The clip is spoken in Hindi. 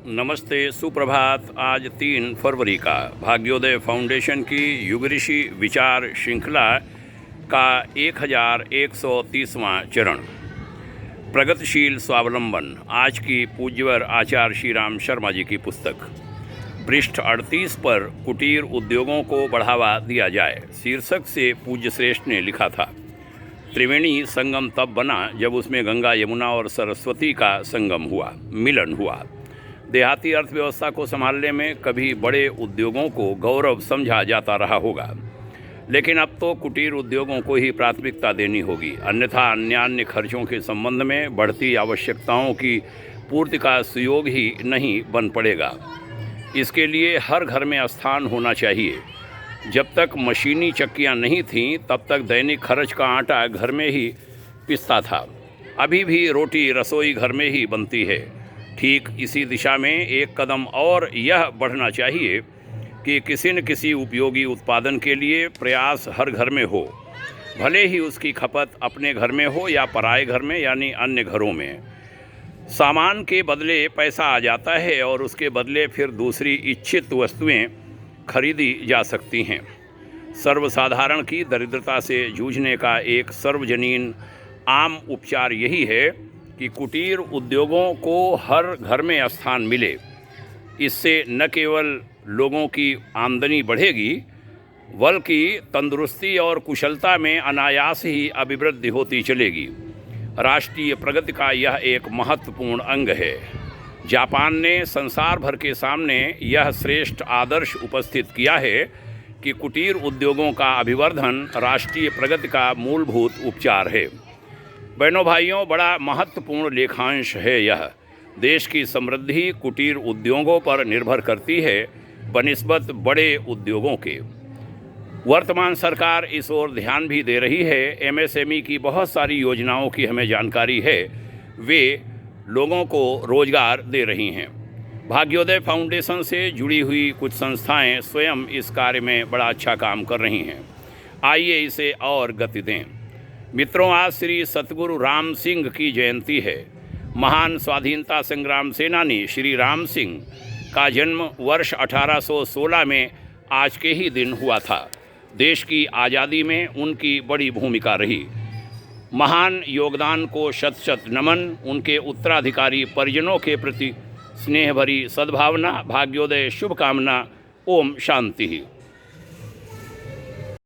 नमस्ते, सुप्रभात। आज 3 फरवरी का भाग्योदय फाउंडेशन की युग ऋषि विचार श्रृंखला का 1130वां चरण प्रगतिशील स्वावलंबन, आज की पूज्यवर आचार्य श्री राम शर्मा जी की पुस्तक। पृष्ठ 38 पर कुटीर उद्योगों को बढ़ावा दिया जाए शीर्षक से पूज्य श्रेष्ठ ने लिखा था। त्रिवेणी संगम तब बना जब उसमें गंगा, यमुना और सरस्वती का मिलन हुआ। देहाती अर्थव्यवस्था को संभालने में कभी बड़े उद्योगों को गौरव समझा जाता रहा होगा, लेकिन अब तो कुटीर उद्योगों को ही प्राथमिकता देनी होगी, अन्यथा अन्य खर्चों के संबंध में बढ़ती आवश्यकताओं की पूर्ति का सुयोग ही नहीं बन पड़ेगा। इसके लिए हर घर में स्थान होना चाहिए। जब तक मशीनी चक्कियां नहीं थीं, तब तक दैनिक खर्च का आटा घर में ही पिसता था। अभी भी रोटी रसोई घर में ही बनती है। ठीक इसी दिशा में एक कदम और यह बढ़ना चाहिए कि किसी न किसी उपयोगी उत्पादन के लिए प्रयास हर घर में हो, भले ही उसकी खपत अपने घर में हो या पराए घर में यानी अन्य घरों में। सामान के बदले पैसा आ जाता है और उसके बदले फिर दूसरी इच्छित वस्तुएं खरीदी जा सकती हैं। सर्वसाधारण की दरिद्रता से जूझने का एक सार्वजनीन आम उपचार यही है कि कुटीर उद्योगों को हर घर में स्थान मिले। इससे न केवल लोगों की आमदनी बढ़ेगी, बल्कि तंदुरुस्ती और कुशलता में अनायास ही अभिवृद्धि होती चलेगी। राष्ट्रीय प्रगति का यह एक महत्वपूर्ण अंग है। जापान ने संसार भर के सामने यह श्रेष्ठ आदर्श उपस्थित किया है कि कुटीर उद्योगों का अभिवर्धन राष्ट्रीय प्रगति का मूलभूत उपचार है। बहनों भाइयों, बड़ा महत्वपूर्ण लेखांश है यह। देश की समृद्धि कुटीर उद्योगों पर निर्भर करती है बनिस्बत बड़े उद्योगों के। वर्तमान सरकार इस ओर ध्यान भी दे रही है। एमएसएमई की बहुत सारी योजनाओं की हमें जानकारी है, वे लोगों को रोजगार दे रही हैं। भाग्योदय फाउंडेशन से जुड़ी हुई कुछ संस्थाएं स्वयं इस कार्य में बड़ा अच्छा काम कर रही हैं। आइए इसे और गति दें। मित्रों, आज श्री सतगुरु राम सिंह की जयंती है। महान स्वाधीनता संग्राम सेनानी श्री राम सिंह का जन्म वर्ष 1816 में आज के ही दिन हुआ था। देश की आज़ादी में उनकी बड़ी भूमिका रही। महान योगदान को शत शत नमन। उनके उत्तराधिकारी परिजनों के प्रति स्नेह भरी सद्भावना। भाग्योदय शुभकामना। ओम शांति।